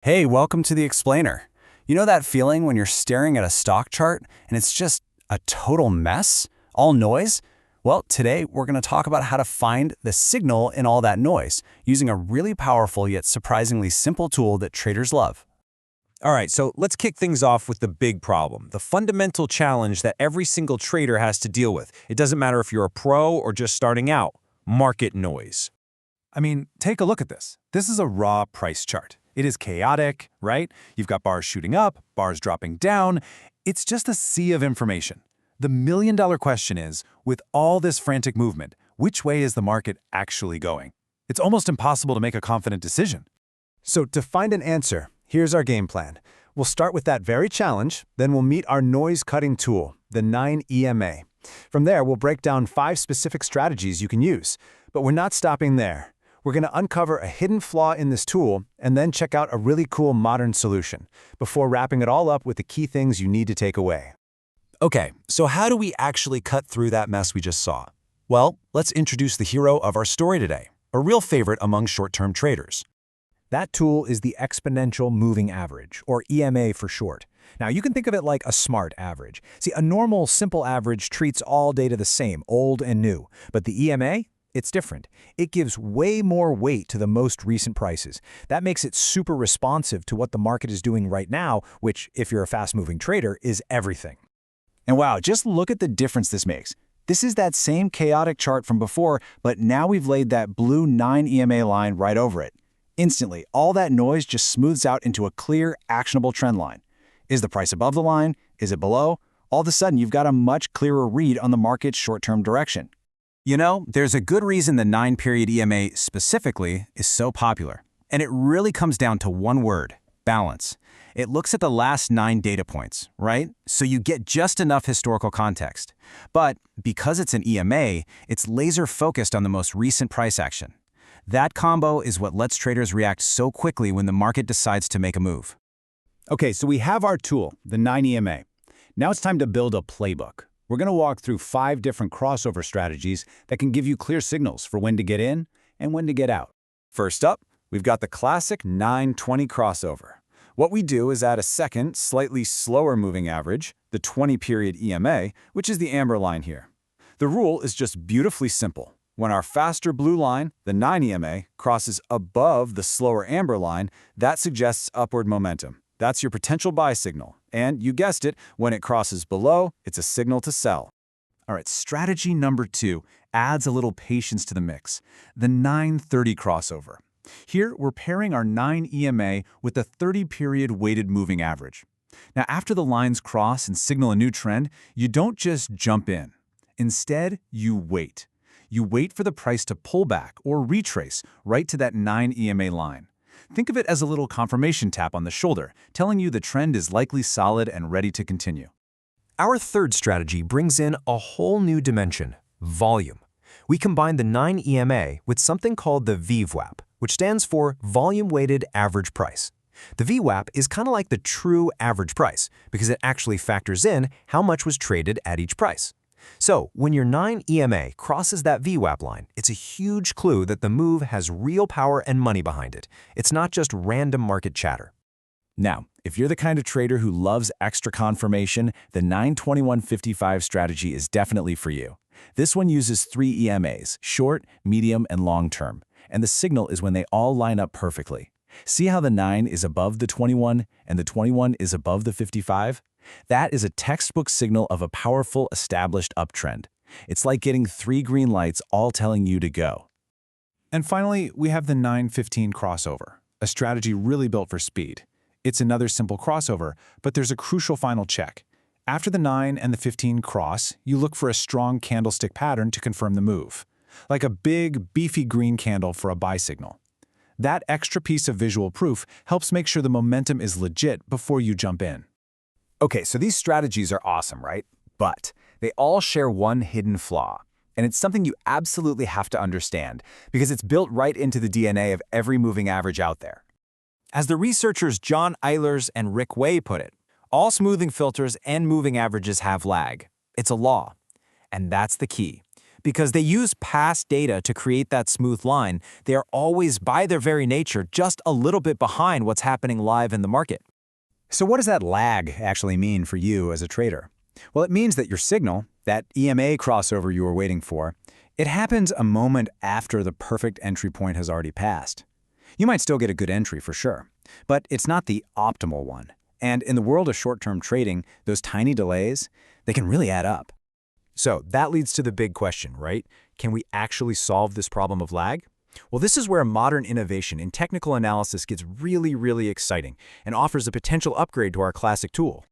Hey, welcome to the Explainer. You know that feeling when you're staring at a stock chart and it's just a total mess? All noise? Well, today we're going to talk about how to find the signal in all that noise using a really powerful yet surprisingly simple tool that traders love. All right, so let's kick things off with the big problem, the fundamental challenge that every single trader has to deal with. It doesn't matter if you're a pro or just starting out. Market noise. I mean, take a look at this. This is a raw price chart. It is chaotic, right? You've got bars shooting up, bars dropping down. It's just a sea of information. The million-dollar question is, with all this frantic movement, which way is the market actually going? It's almost impossible to make a confident decision. So to find an answer, here's our game plan. We'll start with that very challenge, then we'll meet our noise-cutting tool, the 9 EMA. From there, we'll break down 5 specific strategies you can use. But we're not stopping there. We're going to uncover a hidden flaw in this tool and then check out a really cool modern solution before wrapping it all up with the key things you need to take away. Okay, so how do we actually cut through that mess we just saw? Well, let's introduce the hero of our story today, a real favorite among short-term traders. That tool is the exponential moving average, or EMA for short. Now, you can think of it like a smart average. See, a normal, simple average treats all data the same, old and new. But the EMA? It's different. It gives way more weight to the most recent prices. That makes it super responsive to what the market is doing right now, which, if you're a fast-moving trader, is everything. And wow, just look at the difference this makes. This is that same chaotic chart from before, but now we've laid that blue 9 EMA line right over it. Instantly, all that noise just smooths out into a clear, actionable trend line. Is the price above the line? Is it below? All of a sudden, you've got a much clearer read on the market's short-term direction. You know, there's a good reason the 9-period EMA specifically is so popular. And it really comes down to one word: balance. It looks at the last 9 data points, right? So you get just enough historical context. But because it's an EMA, it's laser-focused on the most recent price action. That combo is what lets traders react so quickly when the market decides to make a move. Okay, so we have our tool, the 9 EMA. Now it's time to build a playbook. We're going to walk through 5 different crossover strategies that can give you clear signals for when to get in and when to get out. First up, we've got the classic 9-20 crossover. What we do is add a second, slightly slower moving average, the 20-period EMA, which is the amber line here. The rule is just beautifully simple. When our faster blue line, the 9 EMA, crosses above the slower amber line, that suggests upward momentum. That's your potential buy signal. And you guessed it, when it crosses below, it's a signal to sell. All right, strategy number 2 adds a little patience to the mix. The 9-30 crossover. Here, we're pairing our 9 EMA with the 30-period weighted moving average. Now, after the lines cross and signal a new trend, you don't just jump in. Instead, you wait. You wait for the price to pull back or retrace right to that 9 EMA line. Think of it as a little confirmation tap on the shoulder, telling you the trend is likely solid and ready to continue. Our third strategy brings in a whole new dimension: volume. We combine the 9 EMA with something called the VWAP, which stands for Volume-Weighted Average Price. The VWAP is kind of like the true average price because it actually factors in how much was traded at each price. So, when your 9 EMA crosses that VWAP line, it's a huge clue that the move has real power and money behind it. It's not just random market chatter. Now, if you're the kind of trader who loves extra confirmation, the 9-21-55 strategy is definitely for you. This one uses 3 EMAs, short, medium, and long term, and the signal is when they all line up perfectly. See how the 9 is above the 21 and the 21 is above the 55? That is a textbook signal of a powerful, established uptrend. It's like getting 3 green lights all telling you to go. And finally, we have the 9-15 crossover, a strategy really built for speed. It's another simple crossover, but there's a crucial final check. After the 9 and the 15 cross, you look for a strong candlestick pattern to confirm the move, like a big, beefy green candle for a buy signal. That extra piece of visual proof helps make sure the momentum is legit before you jump in. Okay, so these strategies are awesome, right? But they all share one hidden flaw. And it's something you absolutely have to understand because it's built right into the DNA of every moving average out there. As the researchers John Eilers and Rick Way put it, all smoothing filters and moving averages have lag. It's a law. And that's the key. Because they use past data to create that smooth line, they are always, by their very nature, just a little bit behind what's happening live in the market. So what does that lag actually mean for you as a trader? Well, it means that your signal, that EMA crossover you were waiting for, it happens a moment after the perfect entry point has already passed. You might still get a good entry for sure, but it's not the optimal one. And in the world of short-term trading, those tiny delays, they can really add up. So that leads to the big question, right? Can we actually solve this problem of lag? Well, this is where modern innovation in technical analysis gets really, really exciting and offers a potential upgrade to our classic tool.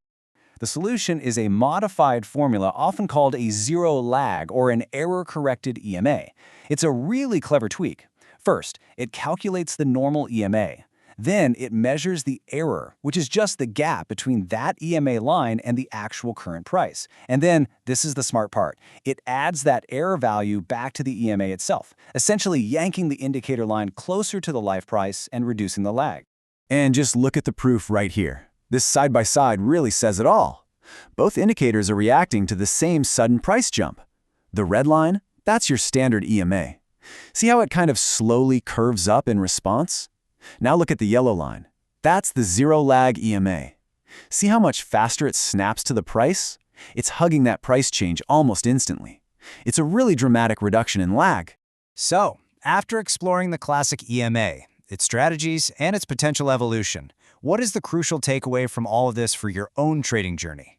The solution is a modified formula often called a zero lag or an error-corrected EMA. It's a really clever tweak. First, it calculates the normal EMA. Then it measures the error, which is just the gap between that EMA line and the actual current price. And then, this is the smart part, it adds that error value back to the EMA itself, essentially yanking the indicator line closer to the live price and reducing the lag. And just look at the proof right here. This side-by-side really says it all. Both indicators are reacting to the same sudden price jump. The red line, that's your standard EMA. See how it kind of slowly curves up in response? Now look at the yellow line. That's the zero lag EMA. See how much faster it snaps to the price? It's hugging that price change almost instantly. It's a really dramatic reduction in lag. So, after exploring the classic EMA, its strategies, and its potential evolution, what is the crucial takeaway from all of this for your own trading journey?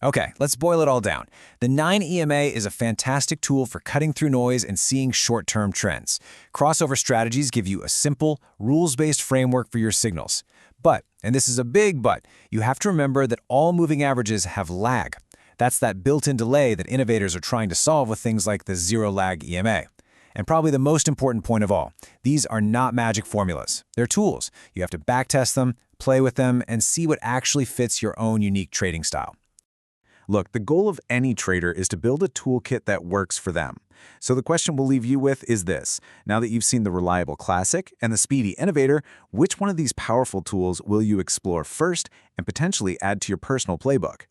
Okay, let's boil it all down. The 9 EMA is a fantastic tool for cutting through noise and seeing short-term trends. Crossover strategies give you a simple, rules-based framework for your signals. But, and this is a big but, you have to remember that all moving averages have lag. That's that built-in delay that innovators are trying to solve with things like the zero-lag EMA. And probably the most important point of all, these are not magic formulas. They're tools. You have to backtest them, play with them, and see what actually fits your own unique trading style. Look, the goal of any trader is to build a toolkit that works for them. So the question we'll leave you with is this. Now that you've seen the reliable classic and the speedy innovator, which one of these powerful tools will you explore first and potentially add to your personal playbook?